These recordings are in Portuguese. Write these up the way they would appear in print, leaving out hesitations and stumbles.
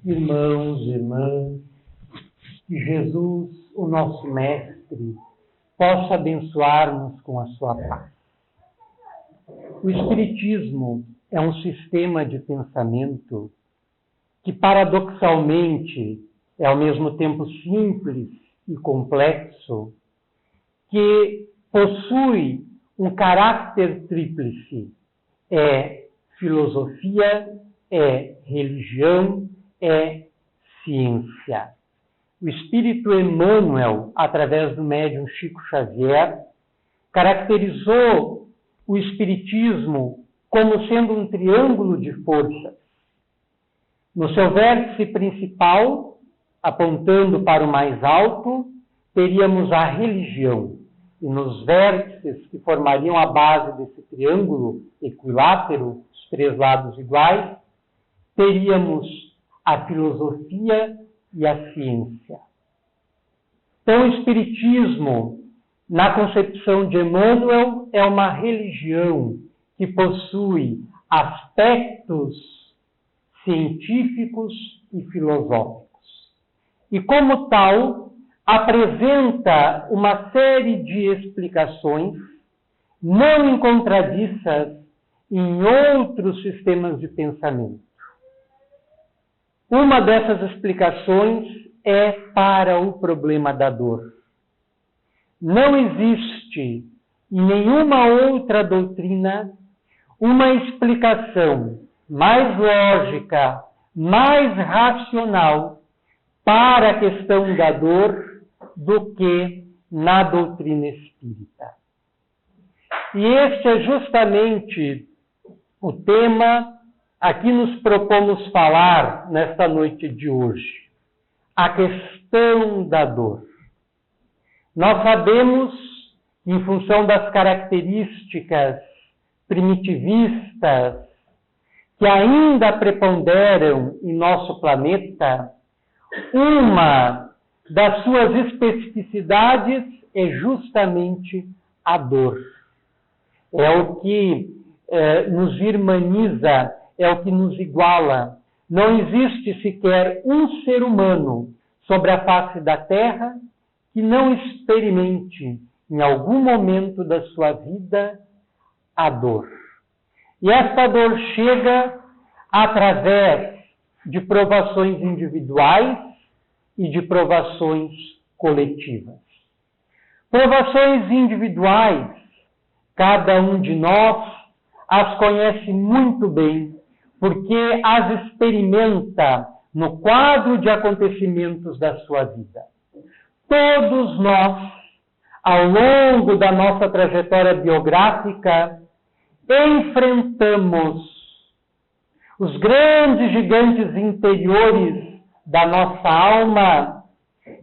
Irmãos e irmãs, que Jesus, o nosso Mestre, possa abençoar-nos com a sua paz. O Espiritismo é um sistema de pensamento que, paradoxalmente, é ao mesmo tempo simples e complexo, que possui um caráter tríplice. É filosofia, é religião, é ciência. O Espírito Emmanuel, através do médium Chico Xavier, caracterizou o Espiritismo como sendo um triângulo de forças. No seu vértice principal, apontando para o mais alto, teríamos a religião. E nos vértices que formariam a base desse triângulo equilátero, os três lados iguais, teríamos a filosofia e a ciência. Então, o Espiritismo, na concepção de Emmanuel, é uma religião que possui aspectos científicos e filosóficos. E, como tal, apresenta uma série de explicações não encontradiças em outros sistemas de pensamento. Uma dessas explicações é para o problema da dor. Não existe em nenhuma outra doutrina uma explicação mais lógica, mais racional para a questão da dor do que na doutrina espírita. E este é justamente o tema a que nos propomos falar nesta noite de hoje. A questão da dor. Nós sabemos, em função das características primitivistas que ainda preponderam em nosso planeta, uma das suas especificidades é justamente a dor. É o que nos irmaniza, é o que nos iguala. Não existe sequer um ser humano sobre a face da Terra que não experimente, em algum momento da sua vida, a dor. E esta dor chega através de provações individuais e de provações coletivas. Provações individuais, cada um de nós as conhece muito bem, porque as experimenta no quadro de acontecimentos da sua vida. Todos nós, ao longo da nossa trajetória biográfica, enfrentamos os grandes gigantes interiores da nossa alma,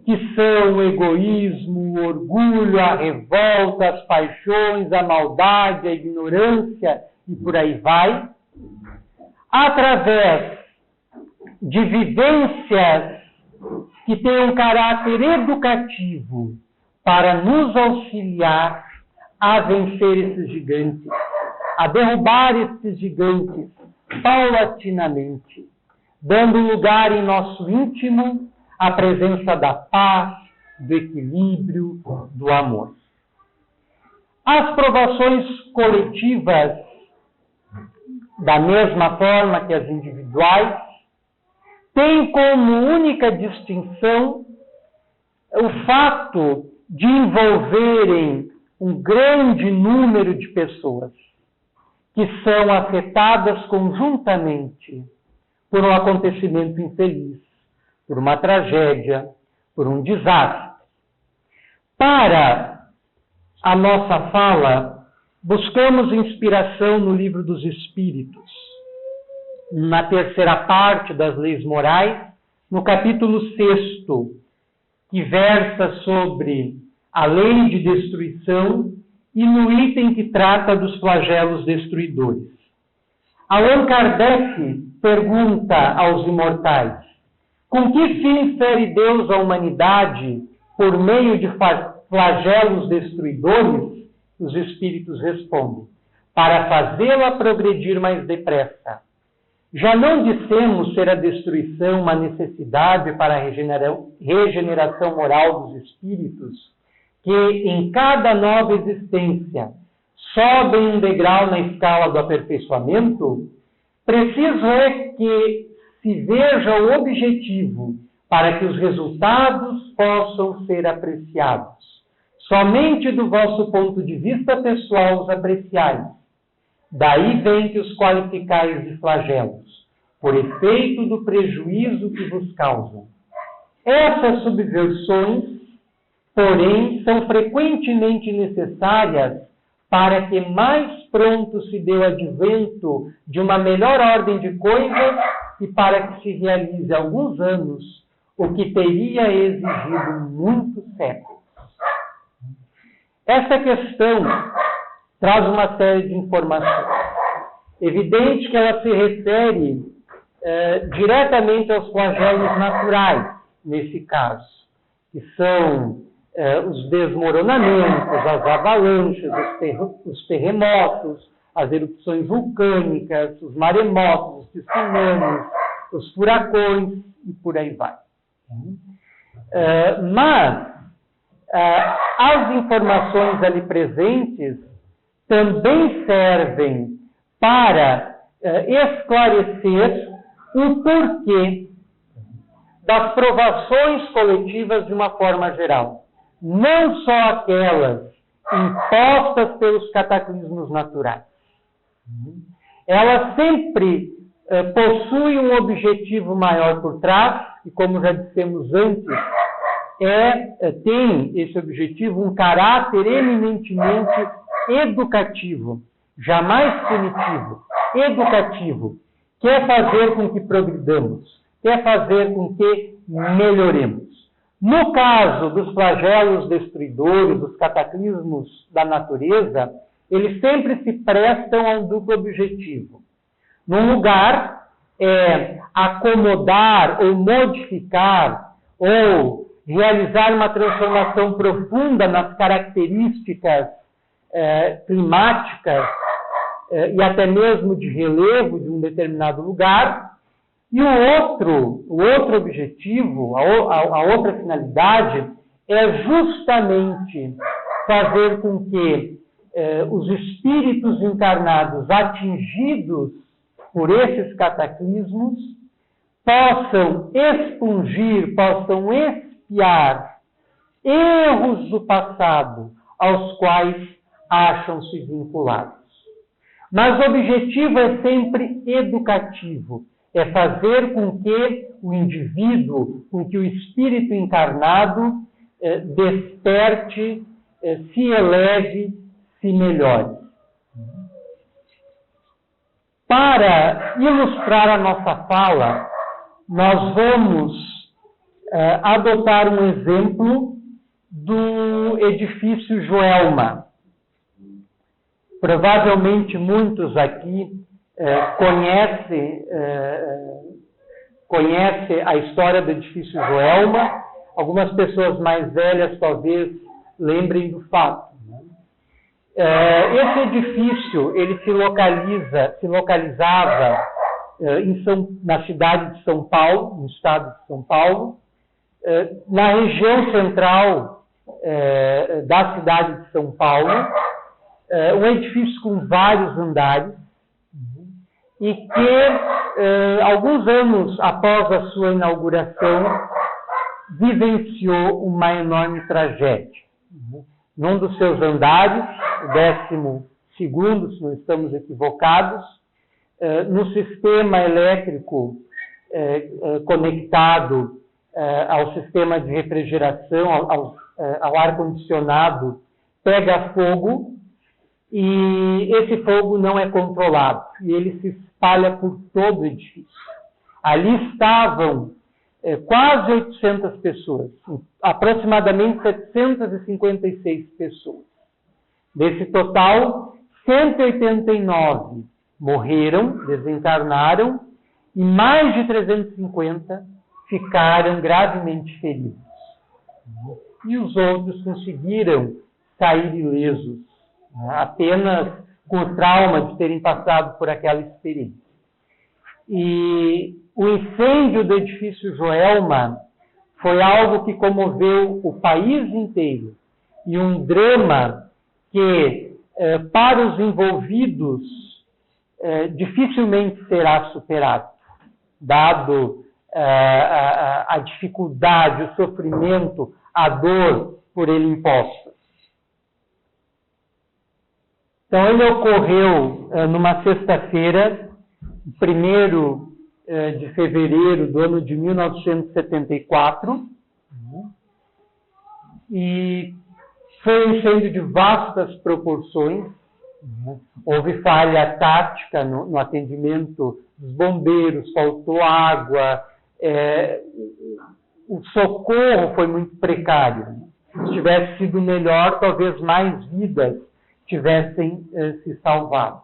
que são o egoísmo, o orgulho, a revolta, as paixões, a maldade, a ignorância e por aí vai, através de vivências que têm um caráter educativo para nos auxiliar a vencer esses gigantes, a derrubar esses gigantes paulatinamente, dando lugar em nosso íntimo à presença da paz, do equilíbrio, do amor. As provações coletivas, da mesma forma que as individuais, têm como única distinção o fato de envolverem um grande número de pessoas que são afetadas conjuntamente por um acontecimento infeliz, por uma tragédia, por um desastre. Para a nossa fala, buscamos inspiração no Livro dos Espíritos, na terceira parte das Leis Morais, no capítulo 6º, que versa sobre a lei de destruição e no item que trata dos flagelos destruidores. Allan Kardec pergunta aos imortais: com que fim fere Deus a humanidade por meio de flagelos destruidores? Os espíritos respondem: para fazê-la progredir mais depressa. Já não dissemos ser a destruição uma necessidade para a regeneração moral dos espíritos, que em cada nova existência sobem um degrau na escala do aperfeiçoamento? Preciso é que se veja o objetivo para que os resultados possam ser apreciados. Somente do vosso ponto de vista pessoal os apreciais. Daí vem que os qualificais de flagelos, por efeito do prejuízo que vos causam. Essas subversões, porém, são frequentemente necessárias para que mais pronto se dê o advento de uma melhor ordem de coisas e para que se realize alguns anos o que teria exigido muitos séculos. Essa questão traz uma série de informações. Evidente que ela se refere diretamente aos flagelos naturais, nesse caso, que são os desmoronamentos, as avalanches, os terremotos, as erupções vulcânicas, os maremotos, os tsunamis, os furacões e por aí vai. Mas as informações ali presentes também servem para esclarecer o porquê das provações coletivas de uma forma geral. Não só aquelas impostas pelos cataclismos naturais. Elas sempre possuem um objetivo maior por trás, e como já dissemos antes, tem esse objetivo um caráter eminentemente educativo, jamais punitivo, educativo. Quer fazer com que progridamos, quer fazer com que melhoremos. No caso dos flagelos destruidores, dos cataclismos da natureza, eles sempre se prestam a um duplo objetivo. Num lugar, acomodar ou modificar ou realizar uma transformação profunda nas características climáticas e até mesmo de relevo de um determinado lugar. E o outro objetivo, a outra finalidade, é justamente fazer com que os espíritos encarnados atingidos por esses cataclismos possam expungir, possam expiar erros do passado aos quais acham-se vinculados. Mas o objetivo é sempre educativo. É fazer com que o indivíduo, com que o espírito encarnado desperte, se eleve, se melhore. Para ilustrar a nossa fala, nós vamos adotar um exemplo do edifício Joelma. Provavelmente muitos aqui conhece a história do edifício Joelma. Algumas pessoas mais velhas talvez lembrem do fato. Esse edifício ele se localizava na cidade de São Paulo, no estado de São Paulo, na região central da cidade de São Paulo, um edifício com vários andares, e que, alguns anos após a sua inauguração, vivenciou uma enorme tragédia. Num dos seus andares, o 12º, se não estamos equivocados, no sistema elétrico conectado ao sistema de refrigeração, ao ar-condicionado, pega fogo, e esse fogo não é controlado, e ele se espalha por todo o edifício. Ali estavam quase 800 pessoas, aproximadamente 756 pessoas. Desse total, 189 morreram, desencarnaram, e mais de 350 ficaram gravemente feridos. E os outros conseguiram sair ilesos, apenas com o trauma de terem passado por aquela experiência. E o incêndio do edifício Joelma foi algo que comoveu o país inteiro e um drama que, para os envolvidos, dificilmente será superado, dado a dificuldade, o sofrimento, a dor por ele imposta. Então, ele ocorreu numa sexta-feira, 1º de fevereiro do ano de 1974, e foi um incêndio de vastas proporções. Houve falha tática no atendimento dos bombeiros, faltou água, o socorro foi muito precário. Se tivesse sido melhor, talvez mais vidas tivessem se salvado.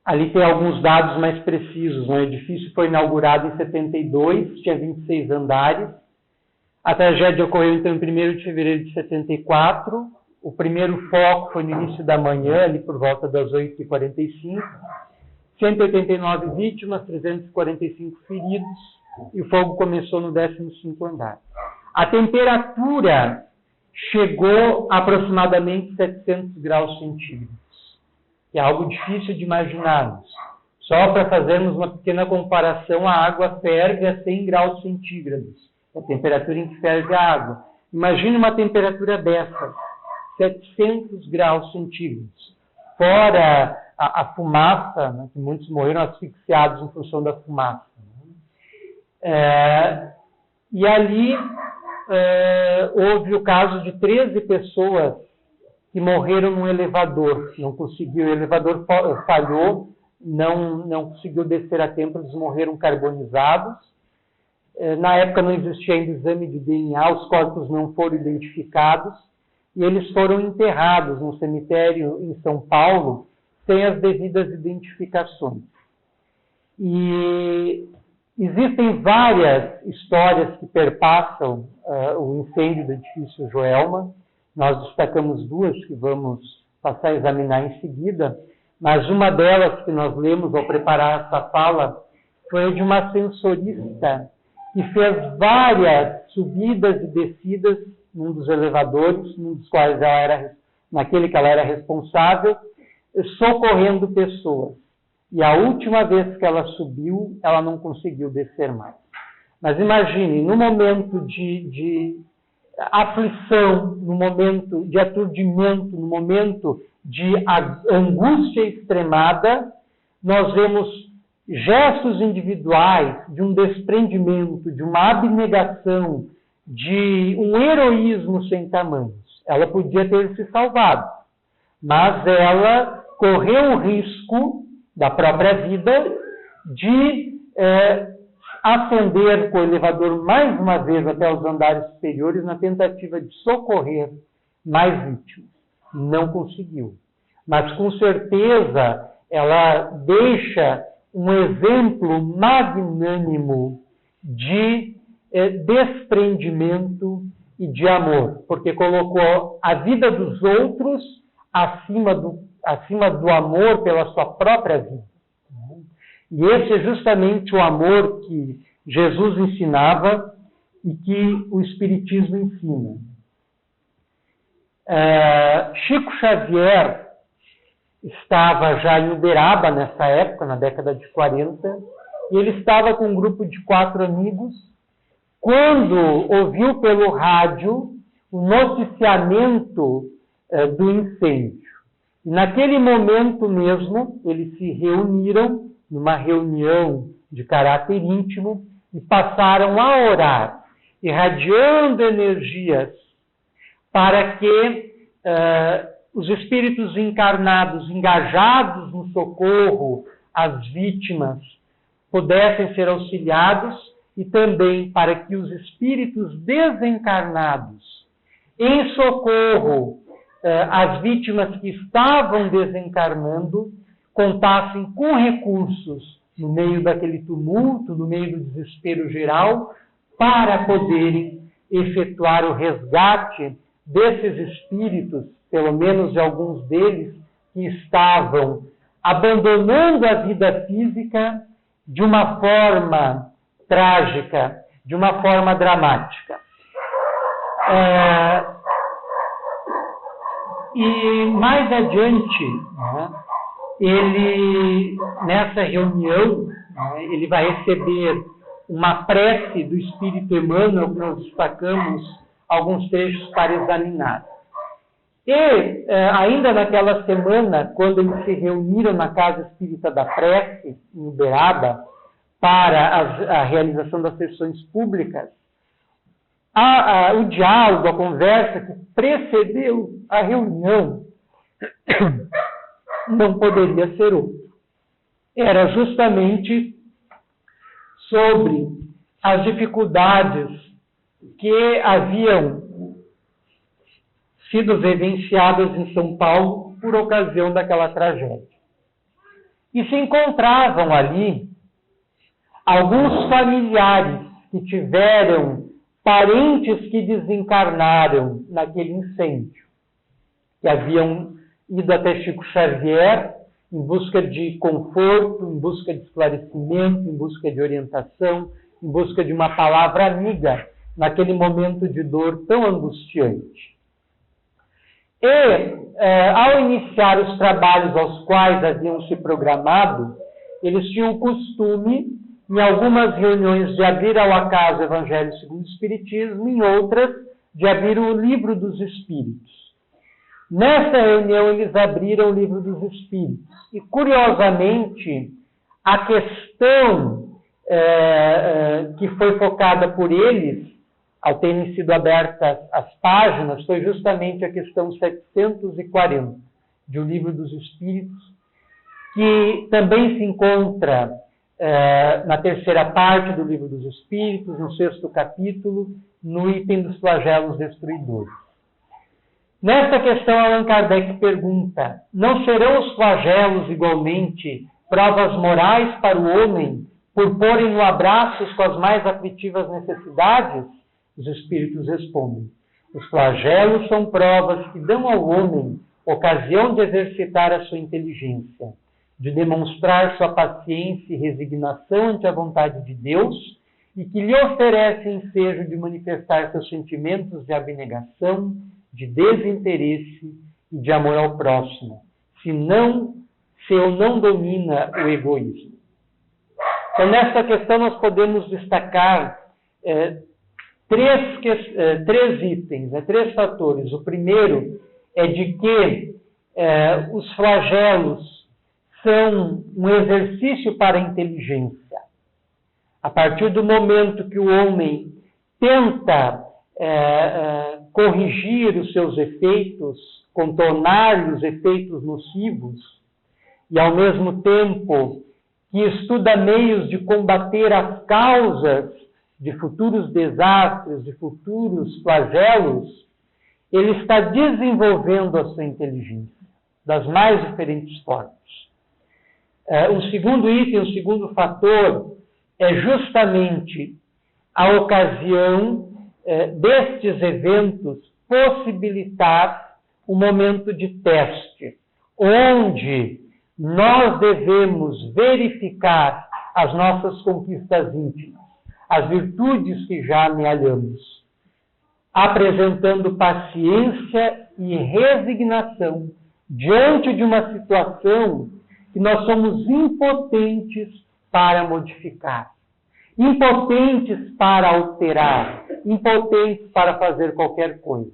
Ali tem alguns dados mais precisos. O edifício foi inaugurado em 72, tinha 26 andares. A tragédia ocorreu, então, em 1º de fevereiro de 74. O primeiro foco foi no início da manhã, ali por volta das 8h45. 189 vítimas, 345 feridos, e o fogo começou no 15º andar. A temperatura chegou a aproximadamente 700 graus centígrados, que é algo difícil de imaginarmos. Só para fazermos uma pequena comparação, a água ferve a 100 graus centígrados. É a temperatura em que ferve a água. Imagine uma temperatura dessa, 700 graus centígrados. Fora a fumaça, né, que muitos morreram asfixiados em função da fumaça. E ali houve o caso de 13 pessoas que morreram num elevador. Não conseguiu, o elevador falhou, não conseguiu descer a tempo, eles morreram carbonizados. Na época não existia ainda exame de DNA, os corpos não foram identificados, e eles foram enterrados num cemitério em São Paulo, sem as devidas identificações. E existem várias histórias que perpassam o incêndio do edifício Joelma. Nós destacamos duas que vamos passar a examinar em seguida, mas uma delas que nós lemos ao preparar essa fala foi de uma ascensorista que fez várias subidas e descidas num dos elevadores, num dos quais naquele que ela era responsável, socorrendo pessoas. E a última vez que ela subiu, ela não conseguiu descer mais. Mas imagine, no momento de aflição, no momento de aturdimento, no momento de angústia extremada, nós vemos gestos individuais de um desprendimento, de uma abnegação, de um heroísmo sem tamanhos. Ela podia ter se salvado, mas ela correu o risco da própria vida de ascender com o elevador mais uma vez até os andares superiores na tentativa de socorrer mais vítimas. Não conseguiu. Mas, com certeza, ela deixa um exemplo magnânimo de desprendimento e de amor, porque colocou a vida dos outros acima do amor pela sua própria vida. E esse é justamente o amor que Jesus ensinava e que o Espiritismo ensina. Chico Xavier estava já em Uberaba nessa época, na década de 40, e ele estava com um grupo de 4 amigos, quando ouviu pelo rádio o noticiamento do incêndio. E naquele momento mesmo, eles se reuniram numa reunião de caráter íntimo e passaram a orar, irradiando energias para que os espíritos encarnados, engajados no socorro às vítimas, pudessem ser auxiliados e também para que os espíritos desencarnados, em socorro às vítimas que estavam desencarnando, contassem com recursos no meio daquele tumulto, no meio do desespero geral, para poderem efetuar o resgate desses espíritos, pelo menos de alguns deles, que estavam abandonando a vida física de uma forma trágica, de uma forma dramática. E mais adiante, né, ele, nessa reunião, né, ele vai receber uma prece do Espírito Emmanuel, que nós destacamos alguns trechos para examinar. E, ainda naquela semana, quando eles se reuniram na Casa Espírita da Prece, em Uberaba, para a realização das sessões públicas, o diálogo, a conversa que precedeu a reunião não poderia ser outro. Era justamente sobre as dificuldades que haviam sido vivenciadas em São Paulo por ocasião daquela tragédia. E se encontravam ali alguns familiares que tiveram parentes que desencarnaram naquele incêndio, que haviam ido até Chico Xavier em busca de conforto, em busca de esclarecimento, em busca de orientação, em busca de uma palavra amiga naquele momento de dor tão angustiante. E, ao iniciar os trabalhos aos quais haviam se programado, eles tinham o costume, em algumas reuniões, de abrir ao acaso o Evangelho segundo o Espiritismo, em outras, de abrir o Livro dos Espíritos. Nessa reunião, eles abriram o Livro dos Espíritos. E, curiosamente, a questão que foi focada por eles, ao terem sido abertas as páginas, foi justamente a questão 740 de O Livro dos Espíritos, que também se encontra na terceira parte do Livro dos Espíritos, no 6º capítulo, no item dos flagelos destruidores. Nesta questão, Allan Kardec pergunta: não serão os flagelos igualmente provas morais para o homem por porem no abraço com as mais aflitivas necessidades? Os Espíritos respondem: os flagelos são provas que dão ao homem ocasião de exercitar a sua inteligência, de demonstrar sua paciência e resignação ante a vontade de Deus, e que lhe oferecem ensejo de manifestar seus sentimentos de abnegação, de desinteresse e de amor ao próximo, se eu não domina o egoísmo. Então, nesta questão, nós podemos destacar três itens, três fatores. O primeiro é de que os flagelos são um exercício para a inteligência. A partir do momento que o homem tenta corrigir os seus efeitos, contornar os efeitos nocivos, e ao mesmo tempo que estuda meios de combater as causas de futuros desastres, de futuros flagelos, ele está desenvolvendo a sua inteligência das mais diferentes formas. O segundo item, o segundo fator, é justamente a ocasião destes eventos possibilitar um momento de teste, onde nós devemos verificar as nossas conquistas íntimas, as virtudes que já amealhamos, apresentando paciência e resignação diante de uma situação que nós somos impotentes para modificar, impotentes para alterar, impotentes para fazer qualquer coisa.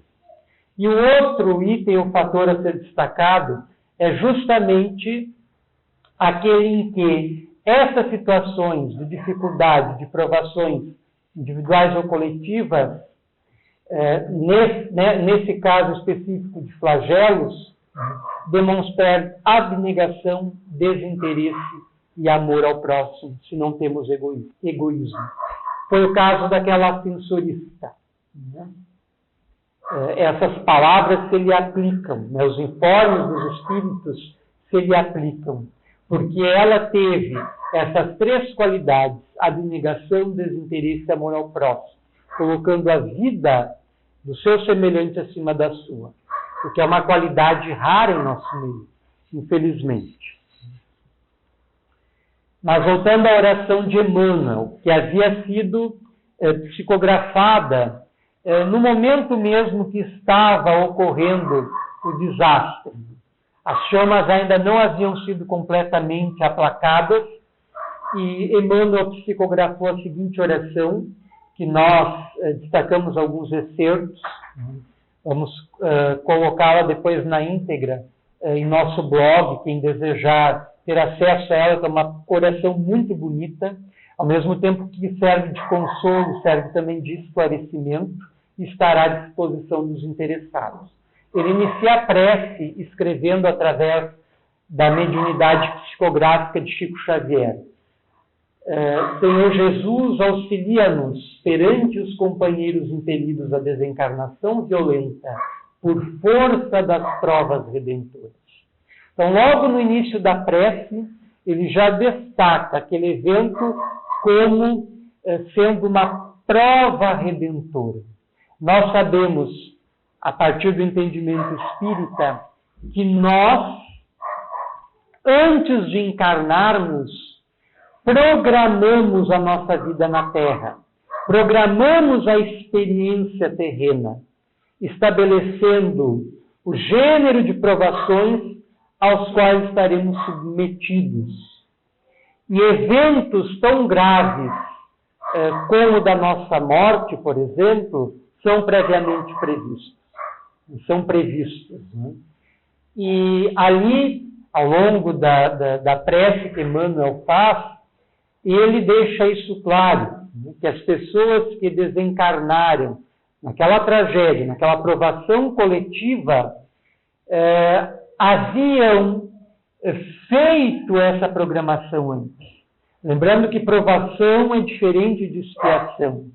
E o outro item, o fator a ser destacado, é justamente aquele em que essas situações de dificuldade, de provações individuais ou coletivas, nesse caso específico de flagelos, demonstrar abnegação, desinteresse e amor ao próximo, se não temos egoísmo. Foi o caso daquela ascensorista. Essas palavras se lhe aplicam, os informes dos espíritos se lhe aplicam, porque ela teve essas três qualidades: abnegação, desinteresse e amor ao próximo, colocando a vida do seu semelhante acima da sua, o que é uma qualidade rara em nosso meio. infelizmente. Mas voltando à oração de Emmanuel, que havia sido psicografada no momento mesmo que estava ocorrendo o desastre. As chamas ainda não haviam sido completamente aplacadas e Emmanuel psicografou a seguinte oração, que nós destacamos alguns excertos. Vamos colocá-la depois na íntegra em nosso blog, quem desejar ter acesso a ela, que é uma oração muito bonita, ao mesmo tempo que serve de consolo, serve também de esclarecimento, e estará à disposição dos interessados. Ele inicia a prece escrevendo através da mediunidade psicográfica de Chico Xavier. Senhor Jesus, auxilia-nos perante os companheiros impelidos à desencarnação violenta por força das provas redentoras. Então, logo no início da prece, ele já destaca aquele evento como sendo uma prova redentora. Nós sabemos, a partir do entendimento espírita, que nós, antes de encarnarmos, programamos a nossa vida na Terra, programamos a experiência terrena, estabelecendo o gênero de provações aos quais estaremos submetidos. E eventos tão graves como o da nossa morte, por exemplo, são previamente previstos. São previstos. Né? E ali, ao longo da prece que Emmanuel faz, ele deixa isso claro, né? Que as pessoas que desencarnaram naquela tragédia, naquela provação coletiva, haviam feito essa programação antes. Lembrando que provação é diferente de expiação.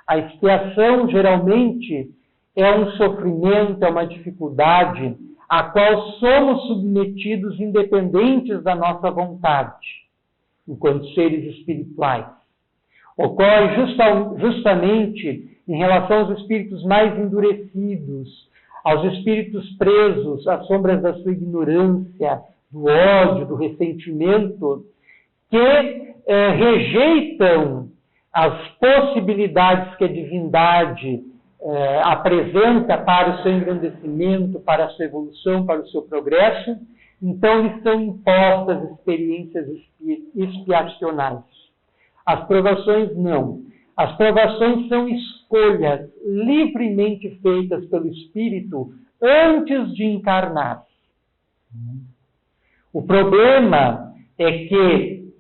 A expiação, geralmente, é um sofrimento, é uma dificuldade a qual somos submetidos independentes da nossa vontade, enquanto seres espirituais. Ocorre justamente em relação aos espíritos mais endurecidos, aos espíritos presos às sombras da sua ignorância, do ódio, do ressentimento, que rejeitam as possibilidades que a divindade apresenta para o seu engrandecimento, para a sua evolução, para o seu progresso. Então, lhes são impostas experiências expiacionais. As provações não. As provações são escolhas livremente feitas pelo Espírito antes de encarnar. O problema é que,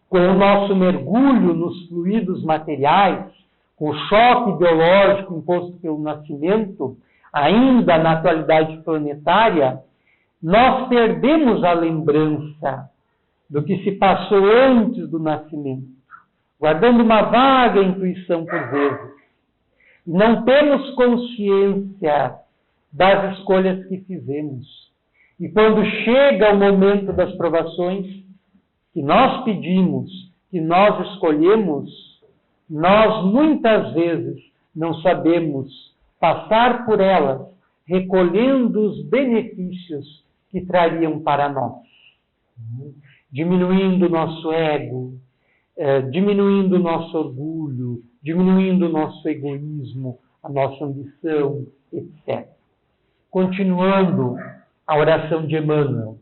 com o nosso mergulho nos fluidos materiais, com o choque biológico imposto pelo nascimento, ainda na atualidade planetária, nós perdemos a lembrança do que se passou antes do nascimento, guardando uma vaga intuição por vezes. Não temos consciência das escolhas que fizemos. E quando chega o momento das provações que nós pedimos, que nós escolhemos, nós muitas vezes não sabemos passar por elas, recolhendo os benefícios que trariam para nós. Diminuindo o nosso ego, diminuindo o nosso orgulho, diminuindo o nosso egoísmo, a nossa ambição, etc. Continuando a oração de Emmanuel.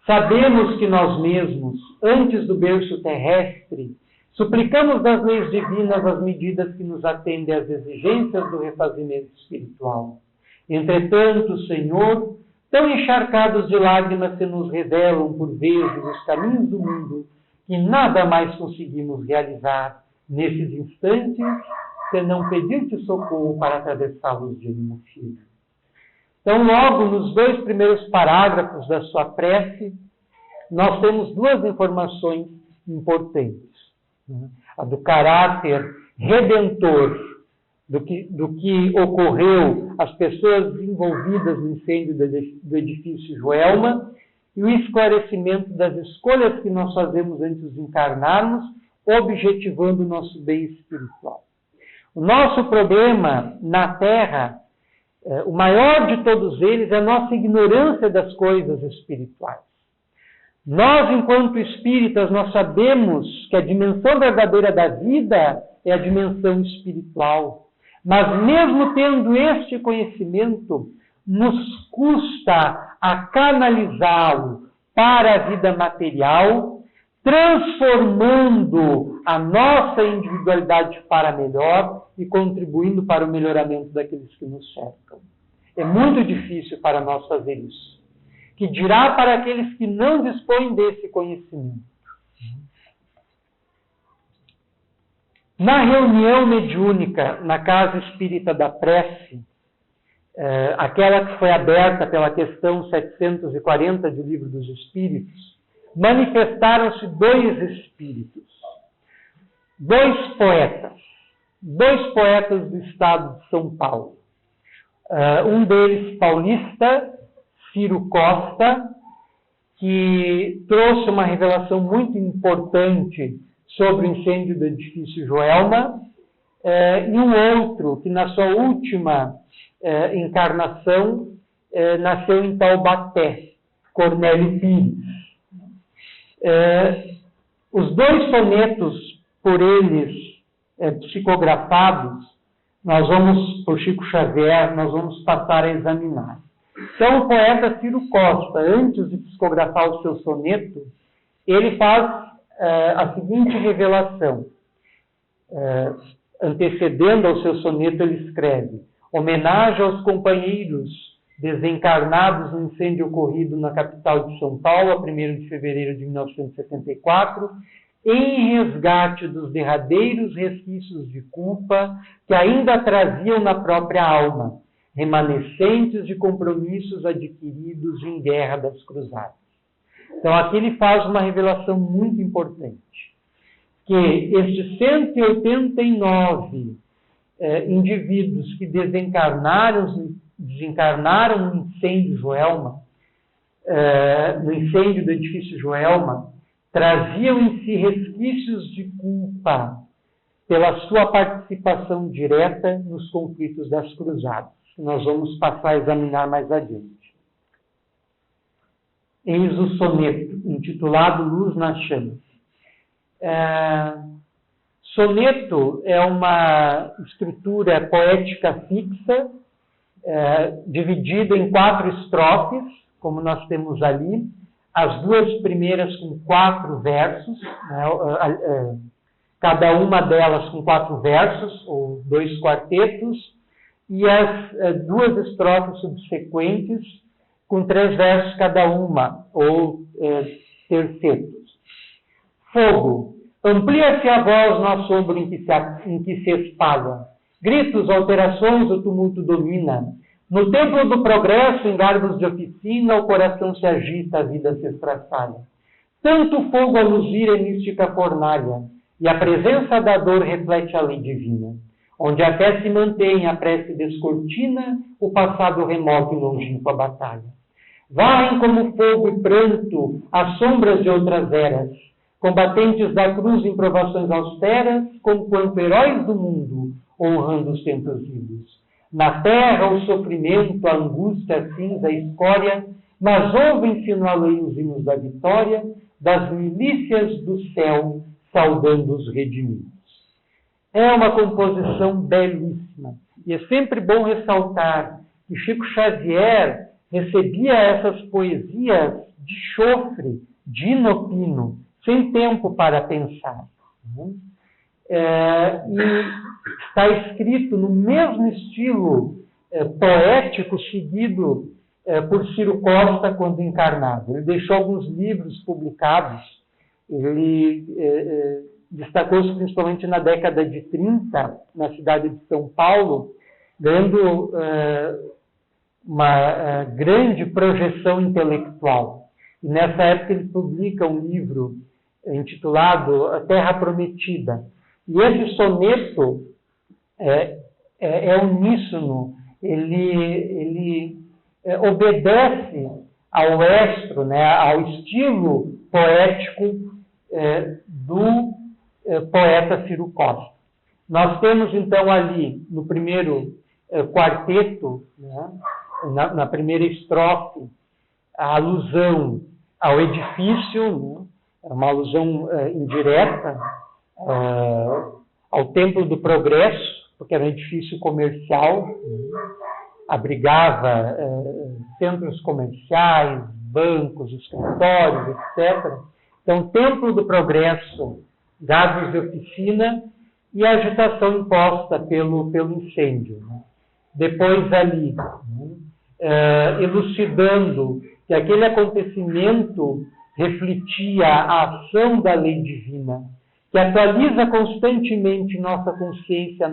Sabemos que nós mesmos, antes do berço terrestre, suplicamos das leis divinas as medidas que nos atendem às exigências do refazimento espiritual. Entretanto, Senhor, tão encharcados de lágrimas se nos revelam por vezes os caminhos do mundo, que nada mais conseguimos realizar nesses instantes, senão pedir-te socorro para atravessá-los de ânimo firme. Então, logo nos 2 primeiros parágrafos da sua prece, nós temos 2 informações importantes. A do caráter redentor do que ocorreu às pessoas envolvidas no incêndio do edifício Joelma e o esclarecimento das escolhas que nós fazemos antes de encarnarmos, objetivando o nosso bem espiritual. O nosso problema na Terra, o maior de todos eles, é a nossa ignorância das coisas espirituais. Nós, enquanto espíritas, nós sabemos que a dimensão verdadeira da vida é a dimensão espiritual. Mas mesmo tendo este conhecimento, nos custa a canalizá-lo para a vida material, transformando a nossa individualidade para melhor e contribuindo para o melhoramento daqueles que nos cercam. É muito difícil para nós fazer isso. Que dirá para aqueles que não dispõem desse conhecimento. Na reunião mediúnica, na Casa Espírita da Prece, aquela que foi aberta pela questão 740 do Livro dos Espíritos, manifestaram-se dois espíritos, dois poetas do estado de São Paulo. Um deles paulista, Ciro Costa, que trouxe uma revelação muito importante sobre o incêndio do edifício Joelma, e um outro que na sua última encarnação nasceu em Taubaté, Cornélio Pires. Os dois sonetos por eles psicografados, por Chico Xavier, nós vamos passar a examinar. Então, o poeta Ciro Costa, antes de psicografar o seu soneto, ele faz a seguinte revelação. Antecedendo ao seu soneto, ele escreve: homenagem aos companheiros desencarnados no incêndio ocorrido na capital de São Paulo, a 1º de fevereiro de 1974, em resgate dos derradeiros resquícios de culpa que ainda traziam na própria alma, remanescentes de compromissos adquiridos em guerra das cruzadas. Então, aqui ele faz uma revelação muito importante, que estes 189 indivíduos que desencarnaram no incêndio Joelma, no incêndio do edifício Joelma, traziam em si resquícios de culpa pela sua participação direta nos conflitos das cruzadas, que nós vamos passar a examinar mais adiante. Eis o soneto, intitulado Luz nas Chamas. Soneto é uma estrutura poética fixa, dividida em 4 estrofes, como nós temos ali, as 2 primeiras com 4 versos, cada uma delas com 4 versos, ou 2 quartetos, e as 2 estrofes subsequentes com 3 versos cada uma, ou tercetos. Fogo. Amplia-se a voz no assombro em que se espalha. Gritos, alterações, o tumulto domina. No templo do progresso, em garbos de oficina, o coração se agita, a vida se estraçalha. Tanto fogo a luzir é mística fornalha, e a presença da dor reflete a lei divina. Onde a fé se mantém, a prece descortina, o passado remove longínqua batalha. Varrem como fogo e pranto as sombras de outras eras, combatentes da cruz em provações austeras, conquanto heróis do mundo, honrando os tempos vivos. Na terra o sofrimento, a angústia, a cinza, a escória, mas ouvem-se no além os hinos da vitória, das milícias do céu, saudando os redimidos. É uma composição belíssima. E é sempre bom ressaltar que Chico Xavier recebia essas poesias de chofre, de inopino, sem tempo para pensar. E está escrito no mesmo estilo poético seguido por Ciro Costa quando encarnado. Ele deixou alguns livros publicados. Ele destacou-se principalmente na década de 30, na cidade de São Paulo, dando uma grande projeção intelectual. E nessa época ele publica um livro intitulado A Terra Prometida. E esse soneto é uníssono, ele obedece ao estro, ao estilo poético do poeta Ciro Costa. Nós temos então ali, no primeiro quarteto, na primeira estrofe, a alusão ao edifício, né? É uma alusão indireta ao Templo do Progresso, porque era um edifício comercial, né? Abrigava centros comerciais, bancos, escritórios, etc. Então, Templo do Progresso, gados de oficina e a agitação imposta pelo incêndio, né? Depois ali, né? Elucidando que aquele acontecimento refletia a ação da lei divina, que atualiza constantemente nossa consciência,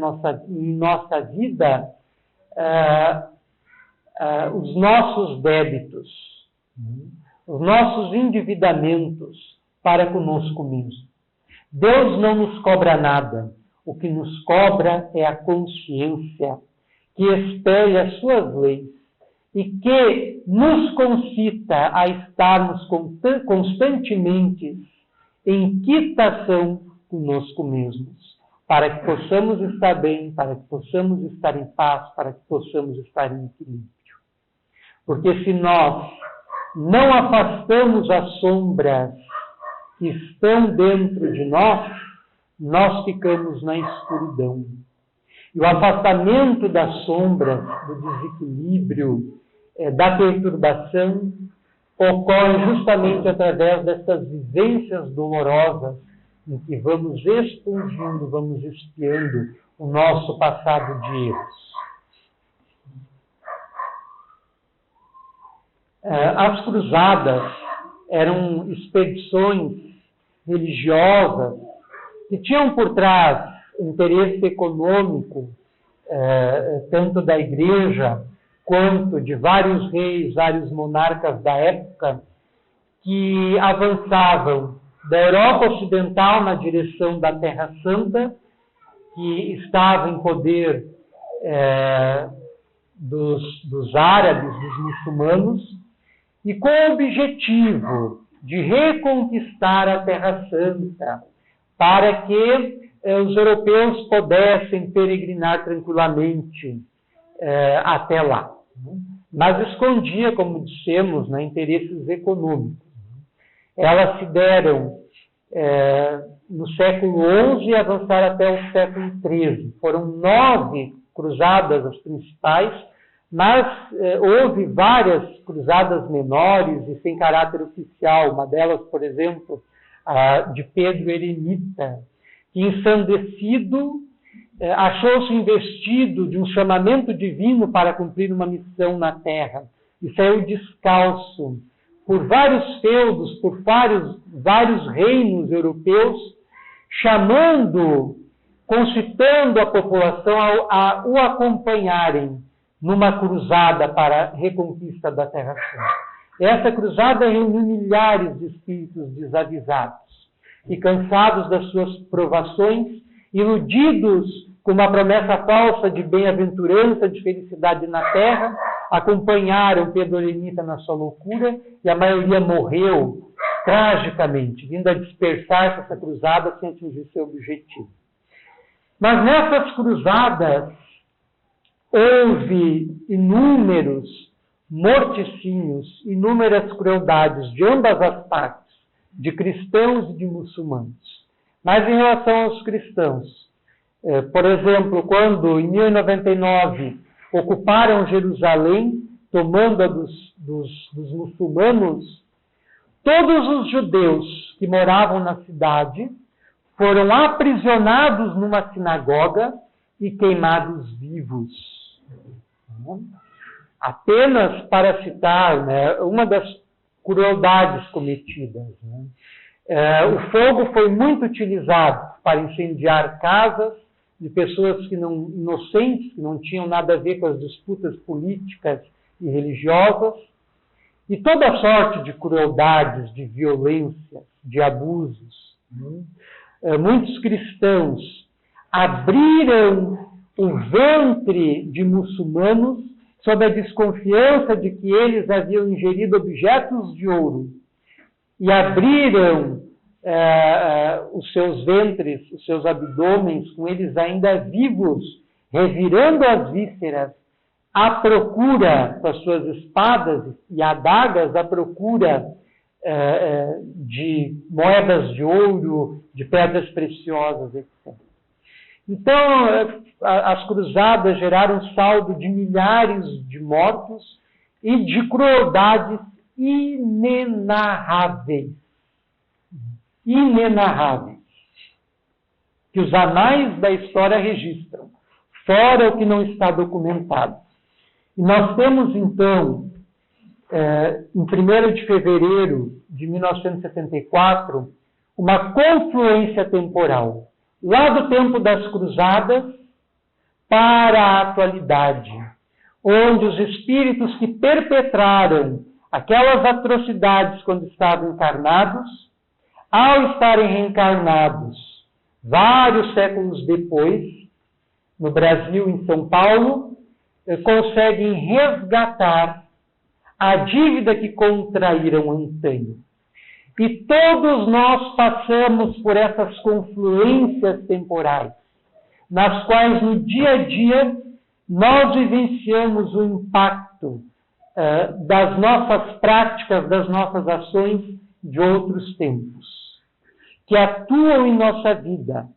em nossa vida, os nossos débitos, os nossos endividamentos para conosco mesmo. Deus não nos cobra nada. O que nos cobra é a consciência, que espelha as suas leis e que nos concita a estarmos constantemente em quitação conosco mesmos, para que possamos estar bem, para que possamos estar em paz, para que possamos estar em equilíbrio. Porque se nós não afastamos as sombras que estão dentro de nós ficamos na escuridão. E o afastamento das sombras, do desequilíbrio, da perturbação, ocorre justamente através dessas vivências dolorosas em que vamos expungindo, vamos expiando o nosso passado de erros. As cruzadas eram expedições religiosas que tinham por trás interesse econômico, tanto da igreja quanto de vários reis, vários monarcas da época, que avançavam da Europa Ocidental na direção da Terra Santa, que estava em poder dos árabes, dos muçulmanos, e com o objetivo de reconquistar a Terra Santa, para que os europeus pudessem peregrinar tranquilamente até lá. Mas escondia, como dissemos, interesses econômicos. Elas se deram no século XI e avançaram até o século XIII. Foram 9 cruzadas as principais, mas houve várias cruzadas menores e sem caráter oficial. Uma delas, por exemplo, a de Pedro Eremita, que, ensandecido, achou-se investido de um chamamento divino para cumprir uma missão na terra e saiu descalço por vários feudos, por vários reinos europeus, concitando a população a o acompanharem numa cruzada para a reconquista da Terra Santa. Essa cruzada reuniu milhares de espíritos desavisados e cansados das suas provações, iludidos com uma promessa falsa de bem-aventurança, de felicidade na terra, acompanharam Pedro Eremita na sua loucura e a maioria morreu tragicamente, vindo a dispersar essa cruzada sem atingir seu objetivo. Mas nessas cruzadas houve inúmeros morticínios, inúmeras crueldades de ambas as partes, de cristãos e de muçulmanos. Mas em relação aos cristãos, por exemplo, quando em 1099 ocuparam Jerusalém, tomando-a dos muçulmanos, todos os judeus que moravam na cidade foram aprisionados numa sinagoga e queimados vivos. Apenas para citar uma das crueldades cometidas. O fogo foi muito utilizado para incendiar casas de pessoas inocentes, que não tinham nada a ver com as disputas políticas e religiosas, e toda sorte de crueldades, de violências, de abusos. Muitos cristãos abriram o ventre de muçulmanos sob a desconfiança de que eles haviam ingerido objetos de ouro e abriram os seus ventres, os seus abdômenes, com eles ainda vivos, revirando as vísceras, à procura, com as suas espadas e adagas, à procura de moedas de ouro, de pedras preciosas, etc. Então, as cruzadas geraram um saldo de milhares de mortos e de crueldades inenarráveis. Inenarráveis. Que os anais da história registram, fora o que não está documentado. E nós temos, então, em 1º de fevereiro de 1974, uma confluência temporal, lá do tempo das cruzadas para a atualidade, onde os espíritos que perpetraram aquelas atrocidades quando estavam encarnados, ao estarem reencarnados vários séculos depois, no Brasil, em São Paulo, conseguem resgatar a dívida que contraíram antanho. E todos nós passamos por essas confluências temporais, nas quais no dia a dia nós vivenciamos o impacto das nossas práticas, das nossas ações de outros tempos, que atuam em nossa vida,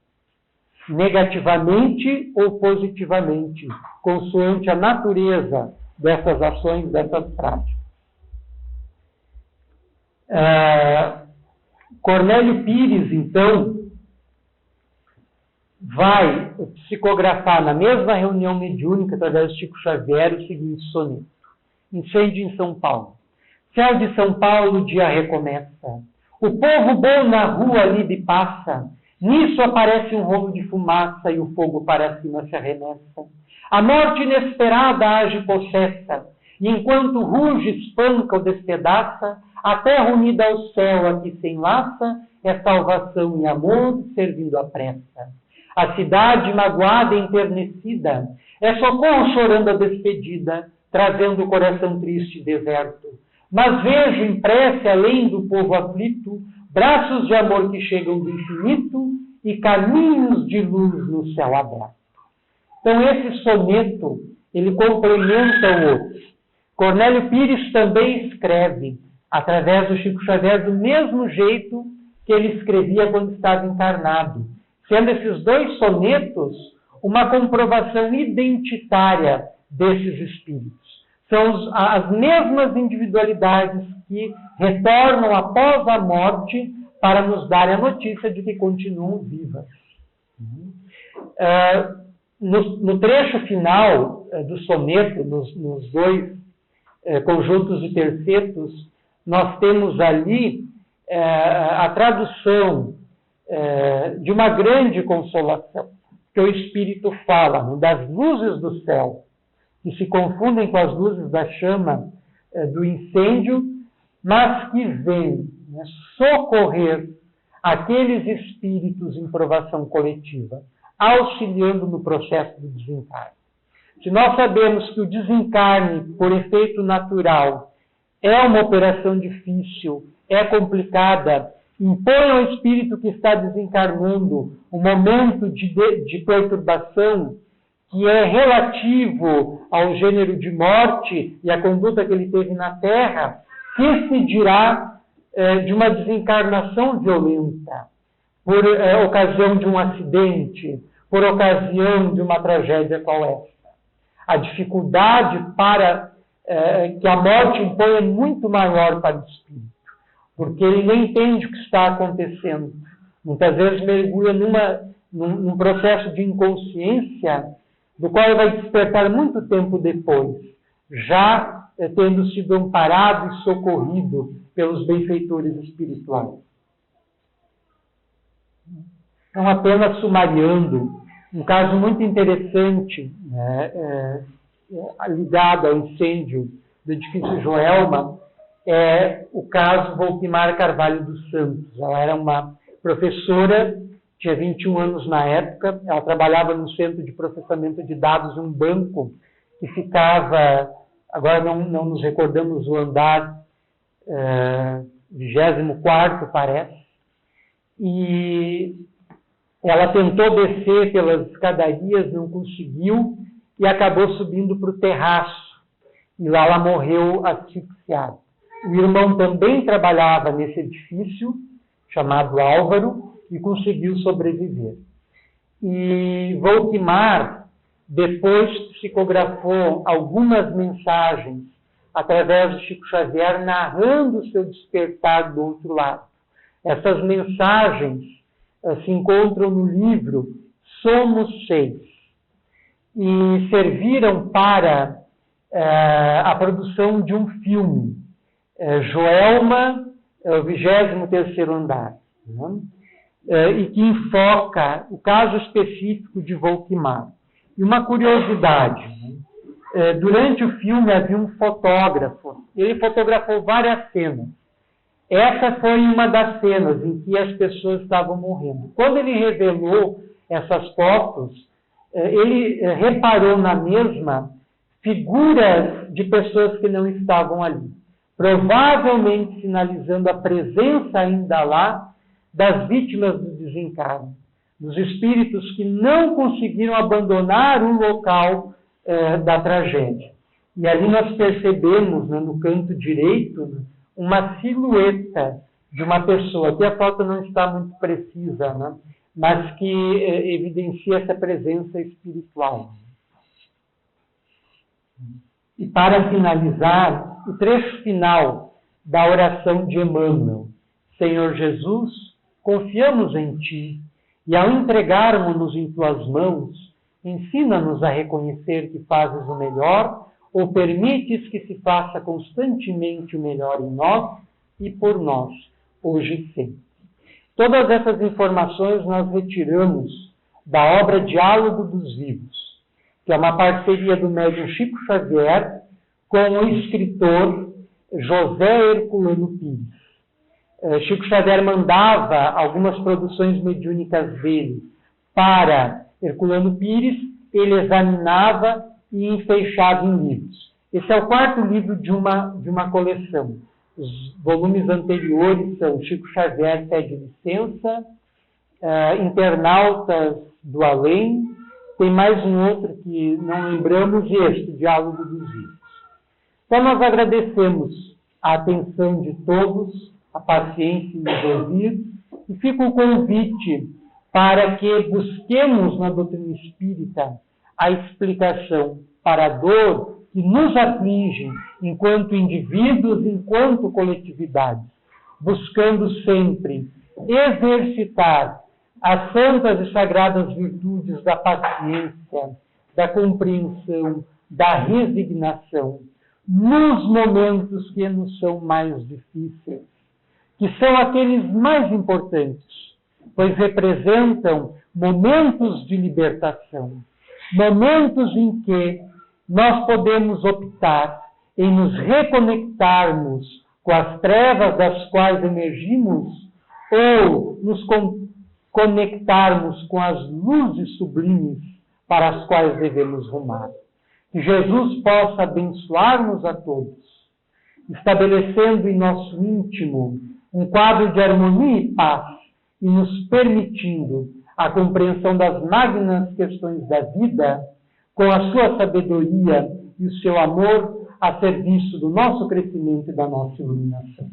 negativamente ou positivamente, consoante a natureza dessas ações, dessas práticas. Cornélio Pires, então, vai psicografar na mesma reunião mediúnica, através de Chico Xavier, o seguinte soneto: Incêndio em São Paulo. Céu de São Paulo, o dia recomeça. O povo bom na rua livre passa. Nisso aparece um rolo de fumaça e o fogo para cima se arremessa. A morte inesperada age possessa, e enquanto ruge, espanca ou despedaça, a terra unida ao céu aqui se enlaça, é salvação e amor servindo à pressa. A cidade magoada e enternecida, é socorro chorando a despedida, trazendo o coração triste e deserto. Mas vejo em prece, além do povo aflito, braços de amor que chegam do infinito e caminhos de luz no céu aberto. Então, esse soneto, ele complementa o outro. Cornélio Pires também escreve, através do Chico Xavier, do mesmo jeito que ele escrevia quando estava encarnado, sendo esses dois sonetos uma comprovação identitária desses espíritos. São as mesmas individualidades que retornam após a morte para nos dar a notícia de que continuam vivas. No trecho final do soneto, nos dois conjuntos de tercetos, nós temos ali a tradução de uma grande consolação, que o Espírito fala das luzes do céu, que se confundem com as luzes da chama do incêndio, mas que vêm socorrer aqueles espíritos em provação coletiva, auxiliando no processo do desencarne. Se nós sabemos que o desencarne, por efeito natural, é uma operação difícil, é complicada, impõe ao espírito que está desencarnando um momento de perturbação que é relativo ao gênero de morte e à conduta que ele teve na Terra, que se dirá de uma desencarnação violenta, por ocasião de um acidente, por ocasião de uma tragédia qual essa. A dificuldade para que a morte impõe é muito maior para o espírito, porque ele nem entende o que está acontecendo. Muitas vezes mergulha num processo de inconsciência, do qual ele vai despertar muito tempo depois, já tendo sido amparado e socorrido pelos benfeitores espirituais. Então, apenas sumariando, um caso muito interessante, ligado ao incêndio do edifício Joelma, é o caso Volpimar Carvalho dos Santos. Ela era uma professora, tinha 21 anos na época, ela trabalhava no centro de processamento de dados, um banco que ficava, agora não nos recordamos o andar, 24º, parece, e ela tentou descer pelas escadarias, não conseguiu, e acabou subindo para o terraço, e lá ela morreu asfixiada. O irmão também trabalhava nesse edifício, chamado Álvaro, e conseguiu sobreviver. E Volkmar depois psicografou algumas mensagens através de Chico Xavier, narrando o seu despertar do outro lado. Essas mensagens se encontram no livro Somos 6 e serviram para a produção de um filme, Joelma, o 23º andar, né? E que enfoca o caso específico de Volkmar. E uma curiosidade, durante o filme havia um fotógrafo, ele fotografou várias cenas. Essa foi uma das cenas em que as pessoas estavam morrendo. Quando ele revelou essas fotos, ele reparou na mesma figuras de pessoas que não estavam ali, provavelmente sinalizando a presença ainda lá das vítimas do desencarne, dos espíritos que não conseguiram abandonar o local da tragédia. E ali nós percebemos, né, no canto direito, uma silhueta de uma pessoa, que a foto não está muito precisa, né, mas que evidencia essa presença espiritual. E para finalizar, o trecho final da oração de Emmanuel: Senhor Jesus, confiamos em Ti, e ao entregarmos-nos em Tuas mãos, ensina-nos a reconhecer que fazes o melhor, ou permites que se faça constantemente o melhor em nós e por nós, hoje e sempre. Todas essas informações nós retiramos da obra Diálogo dos Vivos, que é uma parceria do médium Chico Xavier com o escritor José Herculano Pires. Chico Xavier mandava algumas produções mediúnicas dele para Herculano Pires, ele examinava e enfeixava em livros. Esse é o 4º livro de uma coleção. Os volumes anteriores são Chico Xavier Pede Licença, Internautas do Além, tem mais um outro que não lembramos, e este, Diálogo dos Vivos. Então nós agradecemos a atenção de todos, a paciência em nos ouvir, e fica o convite para que busquemos na doutrina espírita a explicação para a dor que nos aflige enquanto indivíduos, enquanto coletividades, buscando sempre exercitar as santas e sagradas virtudes da paciência, da compreensão, da resignação, nos momentos que nos são mais difíceis, que são aqueles mais importantes, pois representam momentos de libertação, momentos em que nós podemos optar em nos reconectarmos com as trevas das quais emergimos ou nos conectarmos com as luzes sublimes para as quais devemos rumar. Que Jesus possa abençoar-nos a todos, estabelecendo em nosso íntimo um quadro de harmonia e paz e nos permitindo a compreensão das magnas questões da vida com a sua sabedoria e o seu amor a serviço do nosso crescimento e da nossa iluminação.